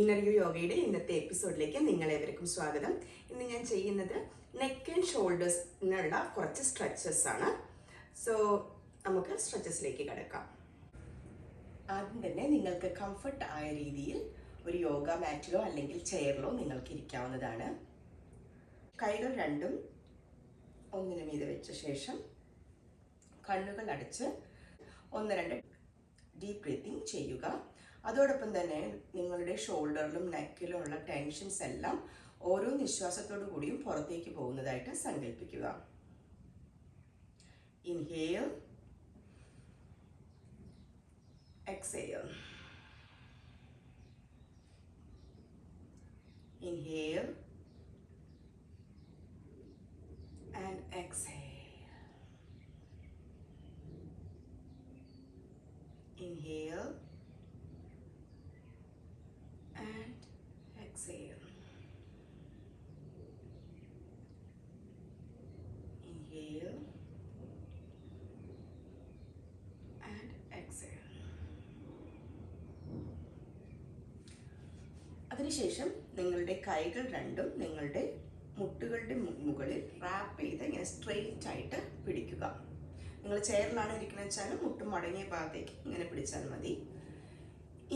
Inner U യോഗയുടെ ഇന്നത്തെ എപ്പിസോഡിലേക്ക് നിങ്ങളേവർക്കും സ്വാഗതം. ഇന്ന് ഞാൻ ചെയ്യുന്നത് നെക്ക് ആൻഡ് ഷോൾഡേഴ്സിനുള്ള കുറച്ച് സ്ട്രെച്ചസ് ആണ്. സോ നമുക്ക് സ്ട്രെച്ചസിലേക്ക് കിടക്കാം. ആദ്യം തന്നെ നിങ്ങൾക്ക് കംഫർട്ട് ആയ രീതിയിൽ ഒരു യോഗ മാറ്റിലോ അല്ലെങ്കിൽ ചെയറിലോ നിങ്ങൾക്ക് ഇരിക്കാവുന്നതാണ്. കൈകൾ രണ്ടും ഒന്നിനു മീതെ വെച്ച ശേഷം കണ്ണുകൾ അടച്ച് 1-2 ഡീപ്പ് ബ്രീത്തിങ് ചെയ്യുക. അതോടൊപ്പം തന്നെ നിങ്ങളുടെ ഷോൾഡറിലും നെക്കിലും ഉള്ള ടെൻഷൻസ് എല്ലാം ഓരോ നിശ്വാസത്തോടു കൂടിയും പുറത്തേക്ക് പോകുന്നതായിട്ട് സങ്കല്പിക്കുക. Inhale, exhale, inhale and exhale. Inhale and exhale. Inhale and exhale. അതിനുശേഷം നിങ്ങളുടെ കൈകൾ രണ്ടും നിങ്ങളുടെ മുട്ടുകളുടെ മുകളിൽ റാപ്പ് ചെയ്ത് ഇങ്ങനെ സ്ട്രെയിറ്റ് ആയിട്ട് പിടിക്കുക. നിങ്ങൾ ചെയറിലാണ് ഇരിക്കുന്നത് വെച്ചാലും മുട്ട് മടങ്ങിയ ഭാഗത്തേക്ക് ഇങ്ങനെ പിടിച്ചാൽ മതി.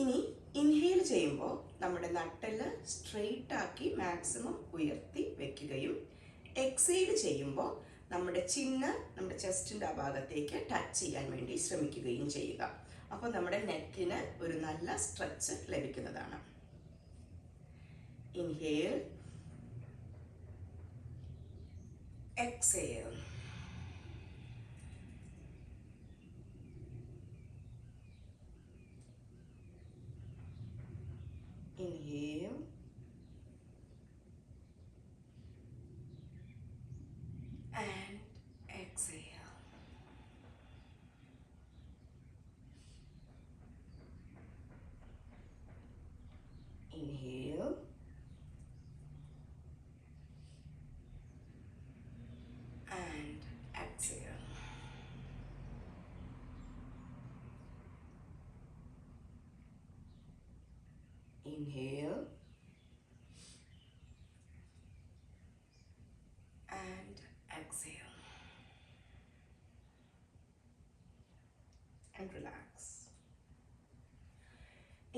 ഇനി ഇൻഹേൽ ചെയ്യുമ്പോൾ നമ്മുടെ നട്ടെല്ല് സ്ട്രെയിറ്റ് ആക്കി മാക്സിമം ഉയർത്തി വെക്കുകയും എക്സേൽ ചെയ്യുമ്പോൾ നമ്മുടെ ചിന്ന് നമ്മുടെ ചെസ്റ്റിൻ്റെ ആ ഭാഗത്തേക്ക് ടച്ച് ചെയ്യാൻ വേണ്ടി ശ്രമിക്കുകയും ചെയ്യുക. അപ്പോൾ നമ്മുടെ നെക്കിന് ഒരു നല്ല സ്ട്രെച്ച് ലഭിക്കുന്നതാണ്. Inhale, exhale. Inhale and exhale. Inhale and exhale. Inhale and exhale. And relax.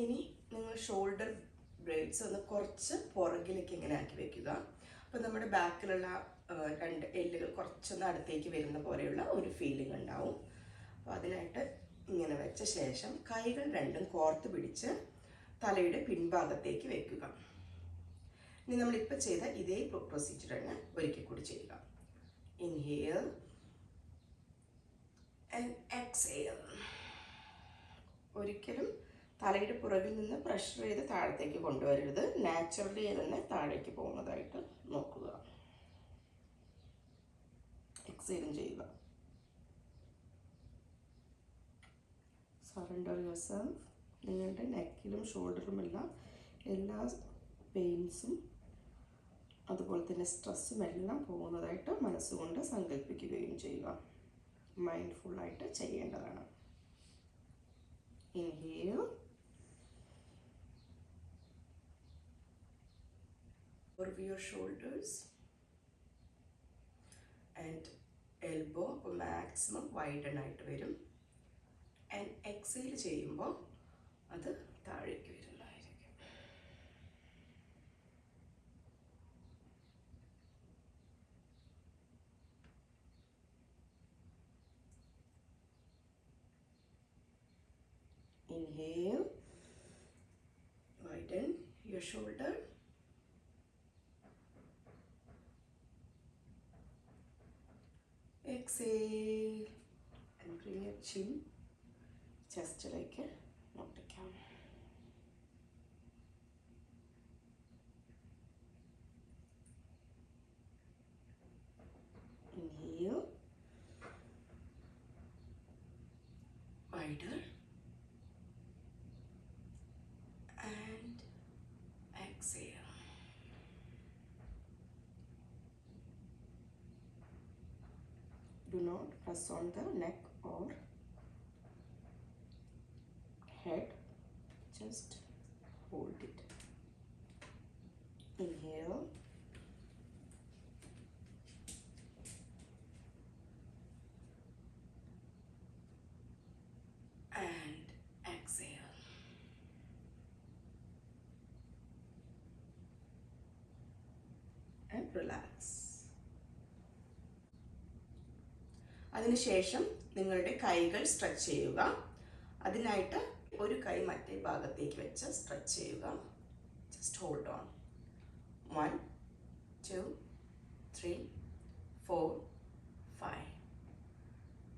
ഇനി നിങ്ങൾ ഷോൾഡർ ബ്ലേഡ്സ് ഒന്ന് കുറച്ച് പുറകിലേക്ക് ഇങ്ങനെ ആക്കി വെക്കുക. അപ്പോൾ നമ്മുടെ ബാക്കിലുള്ള 2 എല്ലുകൾ കുറച്ചൊന്ന് അടുത്തേക്ക് വരുന്ന പോലെയുള്ള ഒരു ഫീലിംഗ് ഉണ്ടാവും. അപ്പോൾ അതിനായിട്ട് ഇങ്ങനെ വെച്ച ശേഷം കൈകൾ രണ്ടും കോർത്ത് പിടിച്ച് തലയുടെ പിൻഭാഗത്തേക്ക് വെക്കുക. ഇനി നമ്മളിപ്പോൾ ചെയ്ത ഇതേ പ്രൊസീജിയർ തന്നെ ഒരിക്കൽ കൂടി ചെയ്യുക. Inhale and exhale. ഒരിക്കലും തലയുടെ പുറകിൽ നിന്ന് പ്രഷർ ചെയ്ത് താഴത്തേക്ക് കൊണ്ടുവരരുത്. നാച്ചുറലി തന്നെ താഴേക്ക് പോകുന്നതായിട്ട് നോക്കുക. എക്സേലും ചെയ്യുക. Surrender yourself. നിങ്ങളുടെ നെക്കിലും ഷോൾഡറുമെല്ലാം എല്ലാ പെയിൻസും അതുപോലെ തന്നെ സ്ട്രെസ്സും എല്ലാം പോകുന്നതായിട്ട് മനസ്സുകൊണ്ട് സങ്കല്പിക്കുകയും ചെയ്യുക. മൈൻഡ്ഫുള്ളായിട്ട് ചെയ്യേണ്ടതാണ്. Inhale, over your shoulders and elbow അപ്പോൾ മാക്സിമം വൈഡൻ ആയിട്ട് വരും. ആൻഡ് എക്സേൽ ചെയ്യുമ്പോൾ അത് താഴേക്ക് വരുന്നതായിരിക്കും. Inhale, widen your shoulder. Exhale and bring your chin ചെസ്റ്റിലേക്ക് മുട്ടിക്കാം. Inhale, wider and exhale. Do not press on the neck or head, just hold it. Inhale. And exhale. And relax. അതിനുശേഷം നിങ്ങളുടെ കൈകൾ stretch ചെയ്യുക. അതിനായിട്ട് ഒരു കൈ മറ്റേ ഭാഗത്തേക്ക് വെച്ച് സ്ട്രെച്ച് ചെയ്യുക. Just hold on. 1 2 3 4 5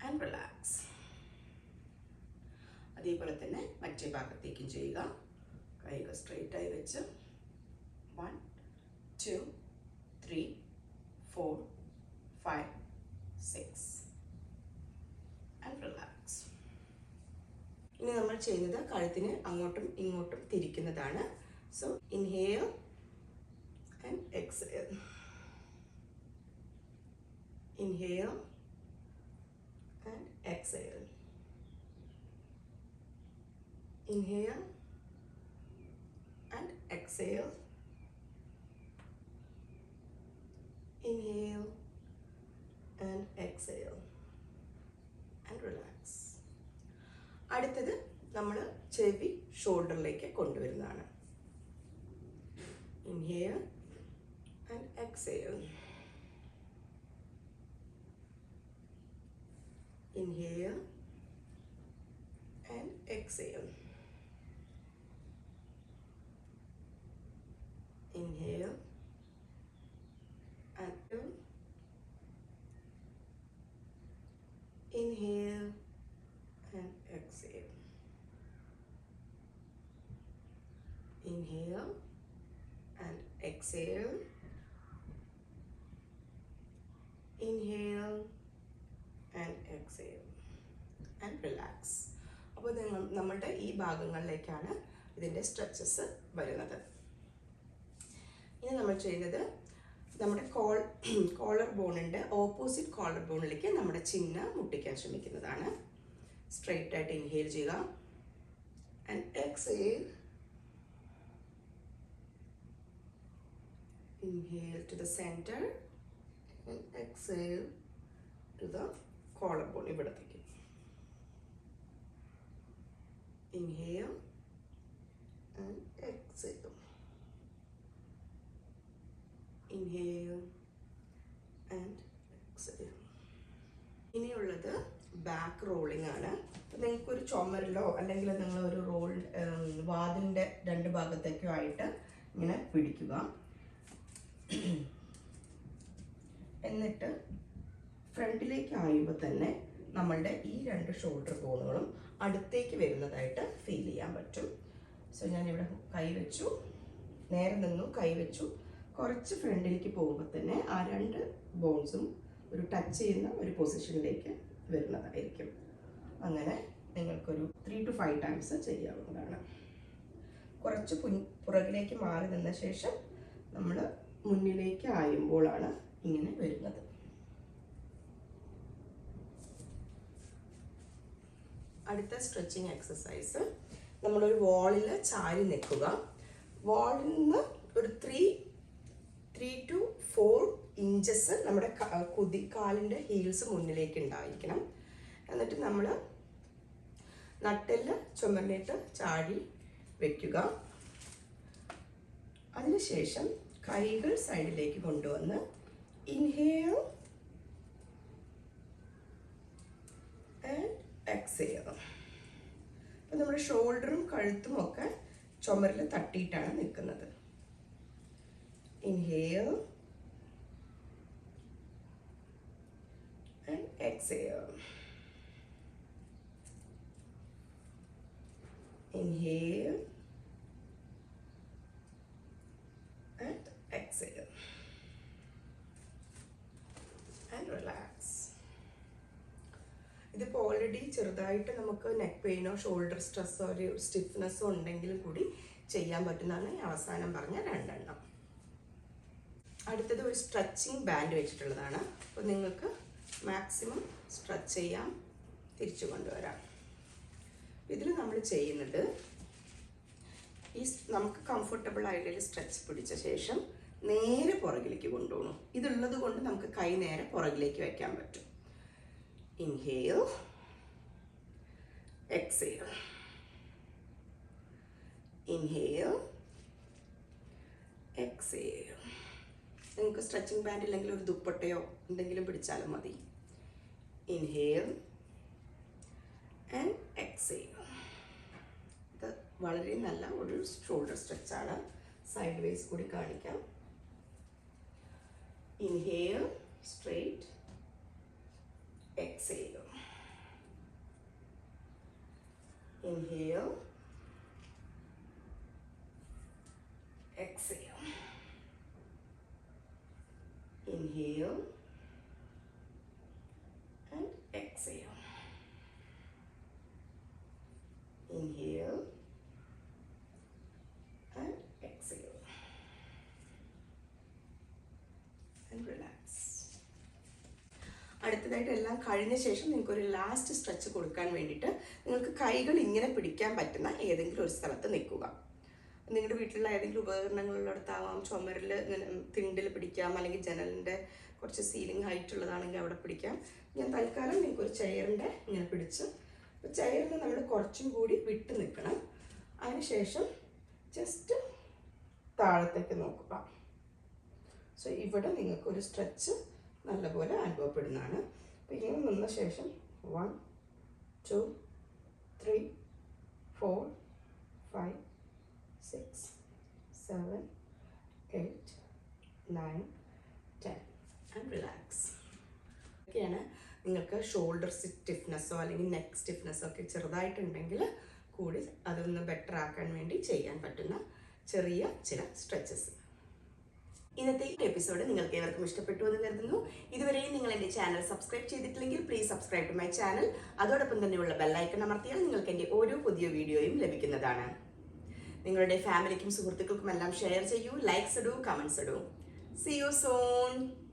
and relax. അതേപോലെ തന്നെ മറ്റേ ഭാഗത്തേക്കും ചെയ്യുക. കൈകൾ സ്ട്രെയിറ്റ് ആയി വെച്ച് 1 2 3 4 5 6 ആൻഡ് റിലാക്സ്. ഇനി നമ്മൾ ചെയ്യുന്നത് കഴുത്തിന് അങ്ങോട്ടും ഇങ്ങോട്ടും തിരിക്കുന്നതാണ്. So inhale and exhale. Inhale and exhale. Inhale and exhale. Inhale and exhale and relax. അടുത്തത് നമ്മൾ ചെവി ഷോൾഡറിലേക്ക് കൊണ്ടുവരുന്നതാണ്. Inhale and exhale. Inhale and exhale. Inhale and inhale and exhale. Inhale and exhale. Inhale and exhale and relax. അപ്പോൾ നമ്മളുടെ ഈ ഭാഗങ്ങളിലേക്കാണ് ഇതിൻ്റെ stretches വരുന്നത്. ഇനി നമ്മൾ ചെയ്യുന്നത് നമ്മുടെ കോളർ ബോണിൻ്റെ ഓപ്പോസിറ്റ് കോളർ ബോണിലേക്ക് നമ്മുടെ ചിഹ്ന മുട്ടിക്കാൻ ശ്രമിക്കുന്നതാണ്. സ്ട്രെയിറ്റ് ആയിട്ട് ഇൻഹേൽ ചെയ്യുക and exhale. Inhale to the center and exhale to the collar bone, ഇവിടത്തേക്ക്. Inhale and exhale. Inhale and exhale. ഇനിയുള്ളത് ബാക്ക് റോളിംഗ് ആണ്. നിങ്ങൾക്കൊരു ചുമരിലോ അല്ലെങ്കിൽ നിങ്ങളൊരു റോൾ വാതിലിൻ്റെ രണ്ട് ഭാഗത്തേക്കോ ആയിട്ട് ഇങ്ങനെ പിടിക്കുക. എന്നിട്ട് ഫ്രണ്ടിലേക്ക് ആയുമ്പോൾ തന്നെ നമ്മളുടെ ഈ രണ്ട് ഷോൾഡർ ബോണുകളും അടുത്തേക്ക് വരുന്നതായിട്ട് ഫീൽ ചെയ്യാൻ പറ്റും. സോ ഞാനിവിടെ കൈ വെച്ചു, നേരെ നിന്നു, കൈ വെച്ചു, കുറച്ച് ഫ്രണ്ടിലേക്ക് പോകുമ്പോൾ തന്നെ ആ രണ്ട് ബോൺസും ഒരു ടച്ച് ചെയ്യുന്ന ഒരു പൊസിഷനിലേക്ക് വരുന്നതായിരിക്കും. അങ്ങനെ നിങ്ങൾക്കൊരു 3 to 5 ടൈംസ് ചെയ്യാവുന്നതാണ്. കുറച്ച് പുറകിലേക്ക് മാറി നിന്ന ശേഷം നമ്മൾ മുന്നിലേക്ക് ആയുമ്പോഴാണ് ഇങ്ങനെ വരുന്നത്. അടുത്ത സ്ട്രെച്ചിങ് എക്സസൈസ്, നമ്മളൊരു വാളിൽ ചാരി നിൽക്കുക. വാളിൽ നിന്ന് ഒരു 3 to 4 ഇഞ്ചസ് നമ്മുടെ കാലിൻ്റെ ഹീൽസ് മുന്നിലേക്ക് ഉണ്ടായിരിക്കണം. എന്നിട്ട് നമ്മൾ നട്ടെല്ല് ചുമരിലിട്ട് ചാടി വയ്ക്കുക. അതിനുശേഷം കൈകൾ സൈഡിലേക്ക് കൊണ്ടുവന്ന് ഇൻഹേൽ ആൻഡ് എക്സേൽ. അപ്പം നമ്മുടെ ഷോൾഡറും കഴുത്തും ഒക്കെ ചുമരിൽ തട്ടിയിട്ടാണ് നിൽക്കുന്നത്. Inhale and exhale. Inhale and exhale and relax. ഇതിപ്പോൾ ഓൾറെഡി ചെറുതായിട്ട് നമുക്ക് നെക്ക് പെയിനോ ഷോൾഡർ സ്ട്രെസ്സോ ഒരു സ്റ്റിഫ്നെസ്സോ ഉണ്ടെങ്കിലും കൂടി ചെയ്യാൻ പറ്റുന്നതാണ് ഈ അവസാനം പറഞ്ഞ 2 എണ്ണം. അടുത്തത് ഒരു സ്ട്രെച്ചിങ് ബാൻഡ് വെച്ചിട്ടുള്ളതാണ്. അപ്പോൾ നിങ്ങൾക്ക് മാക്സിമം സ്ട്രെച്ച് ചെയ്യാം, തിരിച്ചു കൊണ്ടുവരാം. ഇതിൽ നമ്മൾ ചെയ്യുന്നത് ഈ നമുക്ക് കംഫർട്ടബിൾ ആയിട്ടുള്ള സ്ട്രെച്ച് പിടിച്ച ശേഷം നേരെ പുറകിലേക്ക് കൊണ്ടുപോകണം. ഇതുള്ളത് കൊണ്ട് നമുക്ക് കൈ നേരെ പുറകിലേക്ക് വയ്ക്കാൻ പറ്റും. Inhale, exhale, inhale, exhale. നിങ്ങൾക്ക് സ്ട്രെച്ചിങ് ബാൻഡ് ഇല്ലെങ്കിൽ ഒരു ദുപ്പട്ടയോ എന്തെങ്കിലും പിടിച്ചാലും മതി. Inhale and exhale. ഇത് വളരെ നല്ല ഒരു ഷോൾഡർ സ്ട്രെച്ചാണ്. സൈഡ് വേസ് കൂടി കാണിക്കാം. Inhale, straight, exhale. Inhale, exhale. Inhale and exhale. Inhale and exhale. And relax. അടുത്തതായിട്ട് എല്ലാം കഴിഞ്ഞ ശേഷം നിങ്ങൾക്ക് ഒരു ലാസ്റ്റ് സ്ട്രെച്ച് കൊടുക്കാൻ വേണ്ടിയിട്ട് നിങ്ങൾക്ക് കൈകൾ ഇങ്ങനെ പിടിക്കാൻ പറ്റുന്ന ഏതെങ്കിലും ഒരു സ്ഥലത്ത് നിൽക്കുക. നിങ്ങളുടെ വീട്ടിലുള്ള ഏതെങ്കിലും ഉപകരണങ്ങളിലെടുത്താവാം, ചുമരിൽ ഇങ്ങനെ തിണ്ടിൽ പിടിക്കാം, അല്ലെങ്കിൽ ജനലിൻ്റെ കുറച്ച് സീലിംഗ് ഹൈറ്റ് ഉള്ളതാണെങ്കിൽ അവിടെ പിടിക്കാം. ഞാൻ തൽക്കാലം നിങ്ങൾക്കൊരു ചെയറിൻ്റെ ഇങ്ങനെ പിടിച്ച്, അപ്പോൾ ചെയറിന് നമ്മൾ കുറച്ചും കൂടി വിട്ട് നിൽക്കണം. അതിനുശേഷം ജസ്റ്റ് താഴത്തേക്ക് നോക്കുക. സോ ഇവിടെ നിങ്ങൾക്കൊരു സ്ട്രെച്ച് നല്ലപോലെ അനുഭവപ്പെടുന്നതാണ്. അപ്പോൾ ഇങ്ങനെ നിന്ന ശേഷം 1 2 3 4 5 6 7 8 9 10 ആൻഡ് റിലാക്സ്. ഒക്കെയാണ് നിങ്ങൾക്ക് ഷോൾഡർ സ്റ്റിഫ്നെസ്സോ അല്ലെങ്കിൽ നെക്ക് സ്റ്റിഫ്നെസ്സോ ഒക്കെ ചെറുതായിട്ടുണ്ടെങ്കിൽ കൂടി അതൊന്ന് ബെറ്റർ ആക്കാൻ വേണ്ടി ചെയ്യാൻ പറ്റുന്ന ചെറിയ ചില സ്ട്രെച്ചസ്. ഇന്നത്തെ ഈ എപ്പിസോഡ് നിങ്ങൾക്ക് ഏവർക്കും ഇഷ്ടപ്പെട്ടു എന്ന് കരുതുന്നു. ഇതുവരെയും നിങ്ങൾ എൻ്റെ ചാനൽ സബ്സ്ക്രൈബ് ചെയ്തിട്ടില്ലെങ്കിൽ please subscribe to my channel. അതോടൊപ്പം തന്നെയുള്ള ബെല്ലൈക്കൺ അമർത്തിയാൽ നിങ്ങൾക്ക് എൻ്റെ ഓരോ പുതിയ വീഡിയോയും ലഭിക്കുന്നതാണ്. നിങ്ങളുടെ ഫാമിലിക്കും സുഹൃത്തുക്കൾക്കും എല്ലാം ഷെയർ ചെയ്യൂ, ലൈക്സ് ഇടൂ, കമൻസ് ഇടൂ. See you soon.